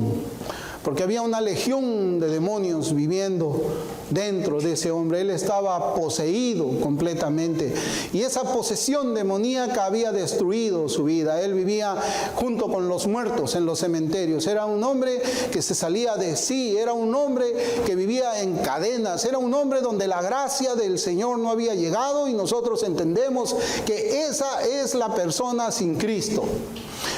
A: porque había una legión de demonios viviendo dentro de ese hombre. Él estaba poseído completamente, y esa posesión demoníaca había destruido su vida. Él vivía junto con los muertos en los cementerios. Era un hombre que se salía de sí, era un hombre que vivía en cadenas, era un hombre donde la gracia del Señor no había llegado, y nosotros entendemos que esa es la persona sin Cristo.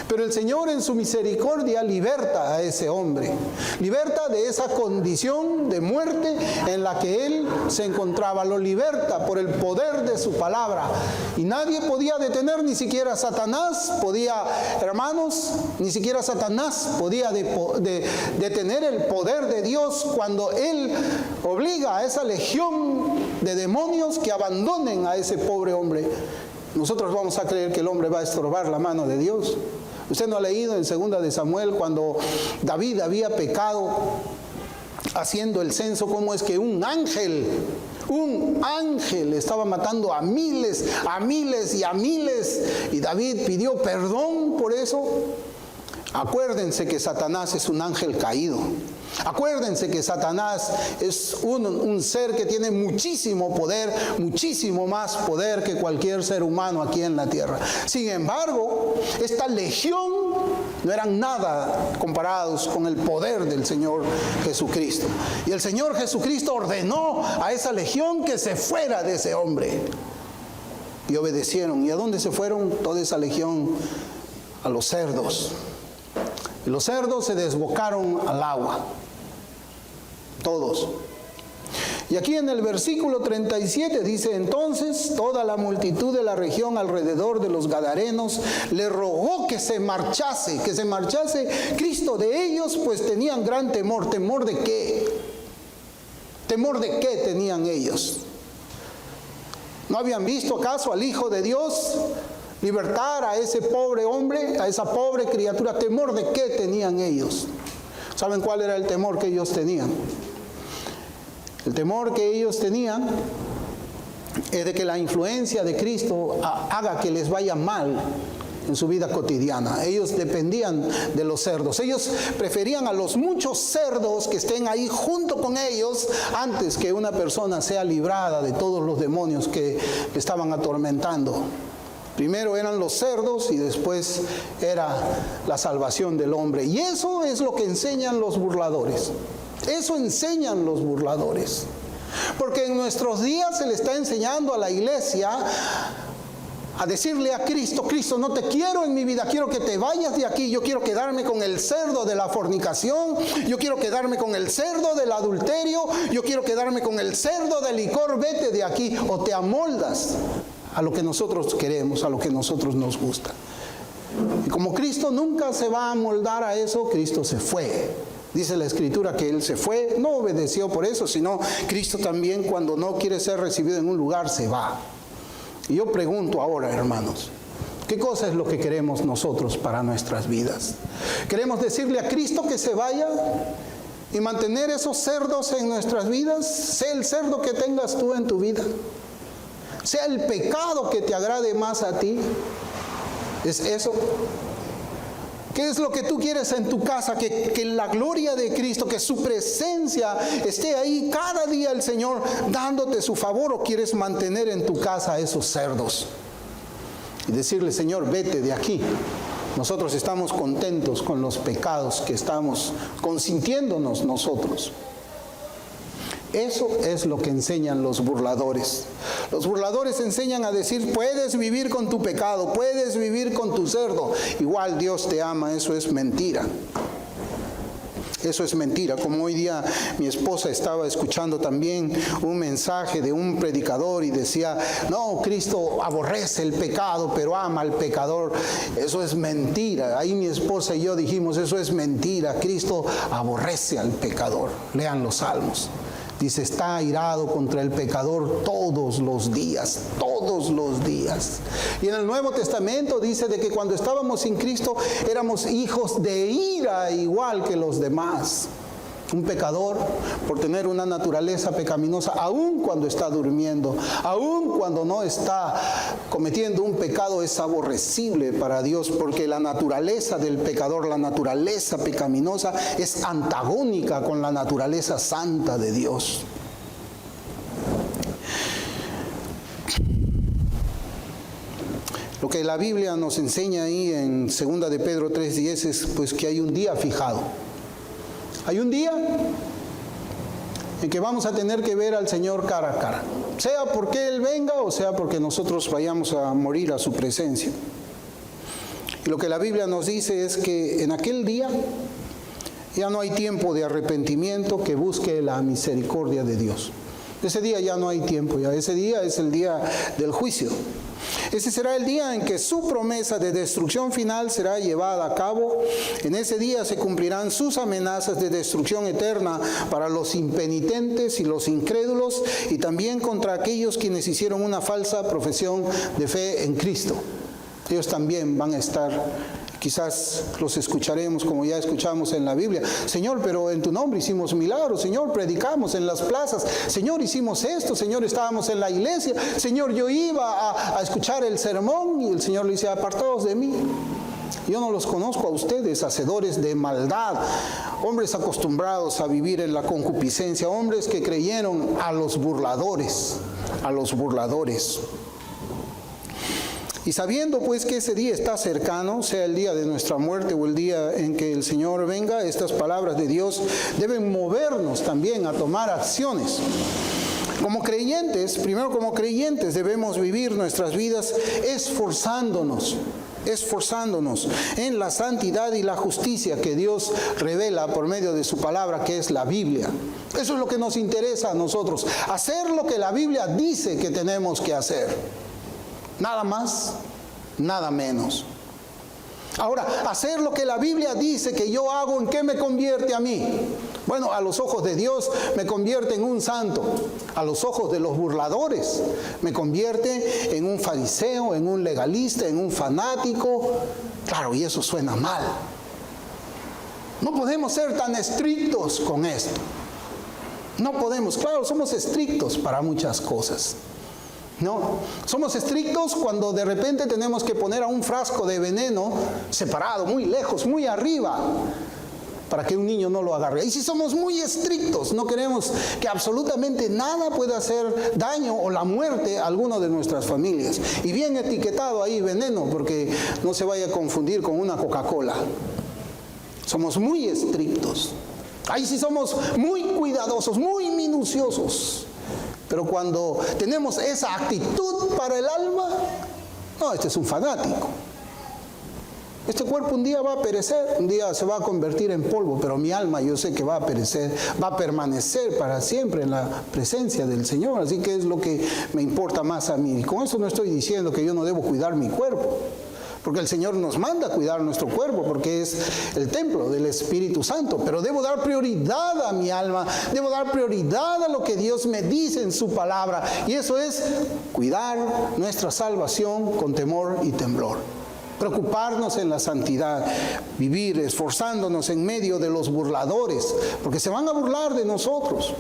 A: Pero el Señor en su misericordia liberta a ese hombre, liberta de esa condición de muerte en la que él se encontraba, lo liberta por el poder de su palabra. Y nadie podía detener, ni siquiera Satanás podía, hermanos, ni siquiera Satanás podía detener el poder de Dios cuando él obliga a esa legión de demonios que abandonen a ese pobre hombre. Nosotros vamos a creer que el hombre va a estorbar la mano de Dios. Usted no ha leído en 2 de Samuel, cuando David había pecado haciendo el censo, cómo es que un ángel estaba matando a miles y a miles, y David pidió perdón por eso. Acuérdense que Satanás es un ángel caído. Acuérdense que Satanás es un ser que tiene muchísimo poder, muchísimo más poder que cualquier ser humano aquí en la tierra. Sin embargo, esta legión no eran nada comparados con el poder del Señor Jesucristo. Y el Señor Jesucristo ordenó a esa legión que se fuera de ese hombre. Y obedecieron. ¿Y a dónde se fueron toda esa legión? A los cerdos. Y los cerdos se desbocaron al agua. Todos. Y aquí en el versículo 37 dice: entonces toda la multitud de la región alrededor de los Gadarenos le rogó que se marchase Cristo de ellos, pues tenían gran temor. ¿Temor de qué? ¿Temor de qué tenían ellos? ¿No habían visto acaso al Hijo de Dios libertar a ese pobre hombre, a esa pobre criatura? ¿Temor de qué tenían ellos? ¿Saben cuál era el temor que ellos tenían? El temor que ellos tenían es de que la influencia de Cristo haga que les vaya mal en su vida cotidiana. Ellos dependían de los cerdos. Ellos preferían a los muchos cerdos que estén ahí junto con ellos antes que una persona sea librada de todos los demonios que le estaban atormentando. Primero eran los cerdos y después era la salvación del hombre. Y eso es lo que enseñan los burladores. Eso enseñan los burladores. Porque en nuestros días se le está enseñando a la iglesia a decirle a Cristo: Cristo, no te quiero en mi vida, quiero que te vayas de aquí. Yo quiero quedarme con el cerdo de la fornicación, yo quiero quedarme con el cerdo del adulterio, yo quiero quedarme con el cerdo del licor. Vete de aquí, o te amoldas a lo que nosotros queremos, a lo que nosotros nos gusta. Y como Cristo nunca se va a amoldar a eso, Cristo se fue. Dice la Escritura que Él se fue, no obedeció por eso, sino Cristo también, cuando no quiere ser recibido en un lugar, se va. Y yo pregunto ahora, hermanos, ¿qué cosa es lo que queremos nosotros para nuestras vidas? ¿Queremos decirle a Cristo que se vaya y mantener esos cerdos en nuestras vidas? Sea el cerdo que tengas tú en tu vida, sea el pecado que te agrade más a ti. ¿Es eso? ¿Qué es lo que tú quieres en tu casa? Que la gloria de Cristo, que su presencia esté ahí cada día, el Señor dándote su favor. ¿O quieres mantener en tu casa a esos cerdos y decirle: Señor, vete de aquí? Nosotros estamos contentos con los pecados que estamos consintiéndonos nosotros. Eso es lo que enseñan los burladores. Los burladores enseñan a decir: puedes vivir con tu pecado, puedes vivir con tu cerdo, igual Dios te ama. Eso es mentira. Eso es mentira. Como hoy día mi esposa estaba escuchando también un mensaje de un predicador y decía: no, Cristo aborrece el pecado, pero ama al pecador. Eso es mentira. Ahí mi esposa y yo dijimos: eso es mentira. Cristo aborrece al pecador. Lean los Salmos. Dice: está airado contra el pecador todos los días, todos los días. Y en el Nuevo Testamento dice de que cuando estábamos sin Cristo éramos hijos de ira igual que los demás. Un pecador, por tener una naturaleza pecaminosa, aun cuando está durmiendo, aun cuando no está cometiendo un pecado, es aborrecible para Dios, porque la naturaleza del pecador, la naturaleza pecaminosa, es antagónica con la naturaleza santa de Dios. Lo que la Biblia nos enseña ahí en 2 de Pedro 3:10 es pues que hay un día fijado. Hay un día en que vamos a tener que ver al Señor cara a cara, sea porque Él venga o sea porque nosotros vayamos a morir a su presencia. Y lo que la Biblia nos dice es que en aquel día ya no hay tiempo de arrepentimiento que busque la misericordia de Dios. Ese día ya no hay tiempo, ya ese día es el día del juicio. Ese será el día en que su promesa de destrucción final será llevada a cabo. En ese día se cumplirán sus amenazas de destrucción eterna para los impenitentes y los incrédulos, y también contra aquellos quienes hicieron una falsa profesión de fe en Cristo. Ellos también van a estar. Quizás los escucharemos como ya escuchamos en la Biblia. Señor, pero en tu nombre hicimos milagros. Señor, predicamos en las plazas. Señor, hicimos esto. Señor, estábamos en la iglesia. Señor, yo iba a escuchar el sermón. Y el Señor le dice, apartaos de mí. Yo no los conozco a ustedes, hacedores de maldad, hombres acostumbrados a vivir en la concupiscencia, hombres que creyeron a los burladores, a los burladores. Y sabiendo pues que ese día está cercano, sea el día de nuestra muerte o el día en que el Señor venga, estas palabras de Dios deben movernos también a tomar acciones. Como creyentes, primero como creyentes debemos vivir nuestras vidas esforzándonos en la santidad y la justicia que Dios revela por medio de su palabra, que es la Biblia. Eso es lo que nos interesa a nosotros, hacer lo que la Biblia dice que tenemos que hacer. Nada más, nada menos. Ahora, hacer lo que la Biblia dice que yo hago, ¿en qué me convierte a mí? Bueno, a los ojos de Dios me convierte en un santo. A los ojos de los burladores me convierte en un fariseo, en un legalista, en un fanático. Claro, y eso suena mal. No podemos ser tan estrictos con esto. No podemos, claro, somos estrictos para muchas cosas. No, somos estrictos cuando de repente tenemos que poner a un frasco de veneno separado, muy lejos, muy arriba, para que un niño no lo agarre. Y si somos muy estrictos, no queremos que absolutamente nada pueda hacer daño o la muerte a alguno de nuestras familias. Y bien etiquetado ahí veneno, porque no se vaya a confundir con una Coca-Cola. Somos muy estrictos. Ahí sí somos muy cuidadosos, muy minuciosos. Pero cuando tenemos esa actitud para el alma, no, este es un fanático. Este cuerpo un día va a perecer, un día se va a convertir en polvo, pero mi alma yo sé que va a perecer, va a permanecer para siempre en la presencia del Señor. Así que es lo que me importa más a mí. Y con eso no estoy diciendo que yo no debo cuidar mi cuerpo, porque el Señor nos manda a cuidar nuestro cuerpo, porque es el templo del Espíritu Santo. Pero debo dar prioridad a mi alma, debo dar prioridad a lo que Dios me dice en su palabra. Y eso es cuidar nuestra salvación con temor y temblor. Preocuparnos en la santidad, vivir esforzándonos en medio de los burladores, porque se van a burlar de nosotros,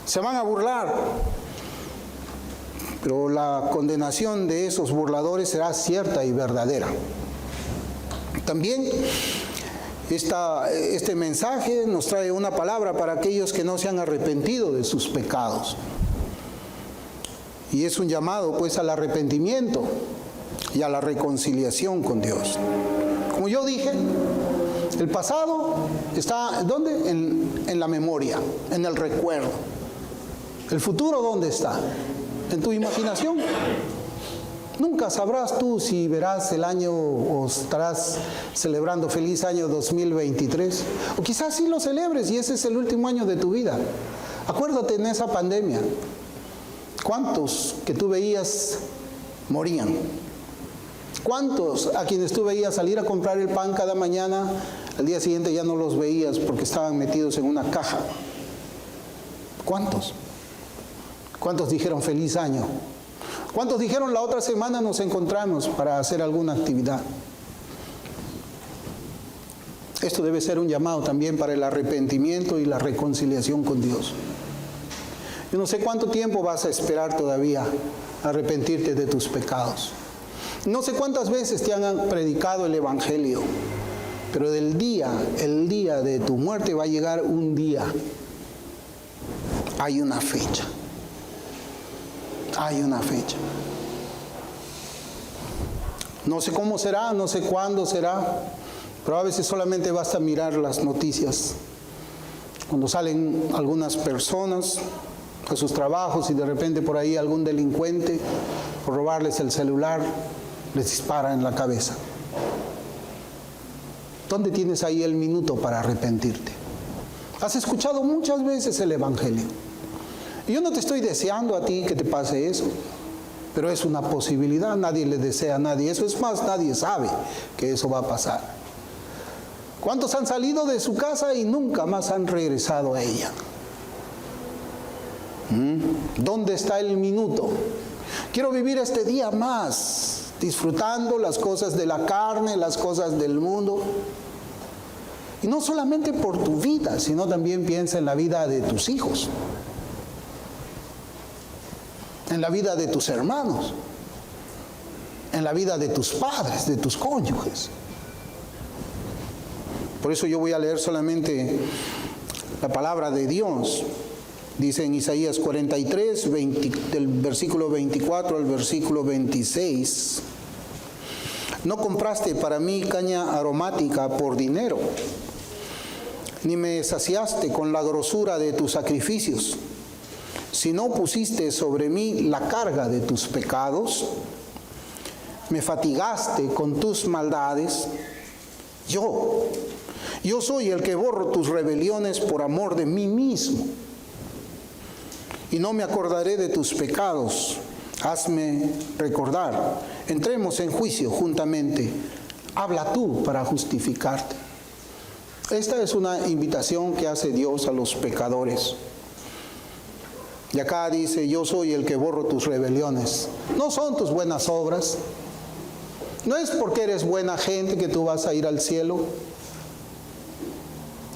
A: se van a burlar. Pero la condenación de esos burladores será cierta y verdadera. También este mensaje nos trae una palabra para aquellos que no se han arrepentido de sus pecados. Y es un llamado pues al arrepentimiento y a la reconciliación con Dios. Como yo dije, el pasado está, ¿dónde? En la memoria, en el recuerdo. ¿El futuro dónde está? En tu imaginación. Nunca sabrás tú si verás el año o estarás celebrando feliz año 2023. O quizás sí lo celebres y ese es el último año de tu vida. Acuérdate en esa pandemia. ¿Cuántos que tú veías morían? ¿Cuántos a quienes tú veías salir a comprar el pan cada mañana, al día siguiente ya no los veías porque estaban metidos en una caja? ¿Cuántos? ¿Cuántos dijeron feliz año? ¿Cuántos dijeron la otra semana nos encontramos para hacer alguna actividad? Esto debe ser un llamado también para el arrepentimiento y la reconciliación con Dios. Yo no sé cuánto tiempo vas a esperar todavía a arrepentirte de tus pecados. No sé cuántas veces te han predicado el Evangelio, pero el día de tu muerte va a llegar un día. Hay una fecha. Hay una fecha. No sé cómo será, no sé cuándo será, pero a veces solamente basta mirar las noticias. Cuando salen algunas personas a sus trabajos y de repente por ahí algún delincuente, por robarles el celular, les dispara en la cabeza. ¿Dónde tienes ahí el minuto para arrepentirte? Has escuchado muchas veces el Evangelio. Y yo no te estoy deseando a ti que te pase eso, pero es una posibilidad. Nadie le desea a nadie. Eso es más, nadie sabe que eso va a pasar. ¿Cuántos han salido de su casa y nunca más han regresado a ella? ¿Dónde está el minuto? Quiero vivir este día más, disfrutando las cosas de la carne, las cosas del mundo. Y no solamente por tu vida, sino también piensa en la vida de tus hijos, en la vida de tus hermanos, en la vida de tus padres, de tus cónyuges. Por eso yo voy a leer solamente la palabra de Dios. Dice en Isaías 43, del versículo 24 al versículo 26. No compraste para mí caña aromática por dinero, ni me saciaste con la grosura de tus sacrificios, sino pusiste sobre mí la carga de tus pecados, me fatigaste con tus maldades. Yo soy el que borro tus rebeliones por amor de mí mismo, y no me acordaré de tus pecados. Hazme recordar. Entremos en juicio juntamente. Habla tú para justificarte. Esta es una invitación que hace Dios a los pecadores. Y acá dice, yo soy el que borro tus rebeliones. No son tus buenas obras. No es porque eres buena gente que tú vas a ir al cielo.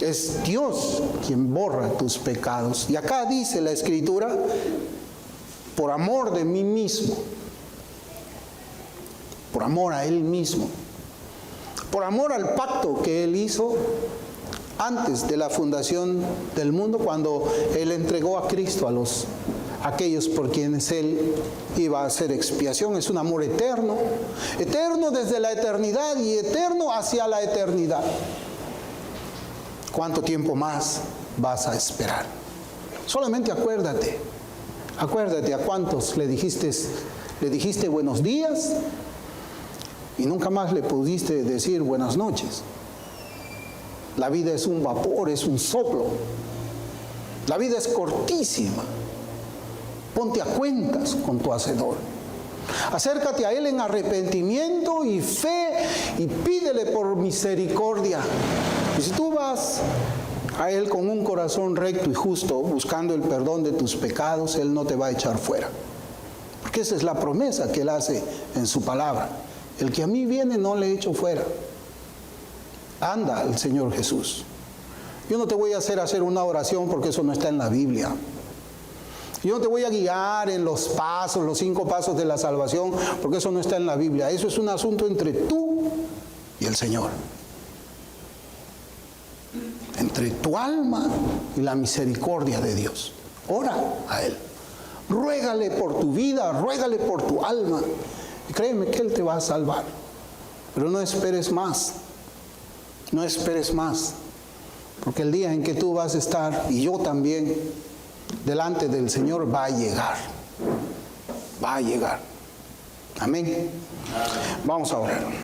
A: Es Dios quien borra tus pecados. Y acá dice la Escritura, por amor de mí mismo, por amor a Él mismo, por amor al pacto que Él hizo antes de la fundación del mundo, cuando Él entregó a Cristo a aquellos por quienes Él iba a hacer expiación. Es un amor eterno, eterno desde la eternidad y eterno hacia la eternidad. ¿Cuánto tiempo más vas a esperar? Solamente acuérdate a cuántos le dijiste buenos días y nunca más le pudiste decir buenas noches. La vida es un vapor, es un soplo. La vida es cortísima. Ponte a cuentas con tu Hacedor. Acércate a Él en arrepentimiento y fe y pídele por misericordia. Y si tú vas a Él con un corazón recto y justo, buscando el perdón de tus pecados, Él no te va a echar fuera. Porque esa es la promesa que Él hace en su palabra. El que a mí viene no le echo fuera. Anda al Señor Jesús. Yo no te voy a hacer una oración porque eso no está en la Biblia. Yo no te voy a guiar en los 5 pasos de la salvación, porque eso no está en la Biblia. Eso es un asunto entre tú y el Señor. Entre tu alma y la misericordia de Dios. Ora a Él. Ruégale por tu vida, ruégale por tu alma. Y créeme que Él te va a salvar. Pero no esperes más. No esperes más. Porque el día en que tú vas a estar, y yo también, delante del Señor, va a llegar. Va a llegar. Amén. Vamos a orar.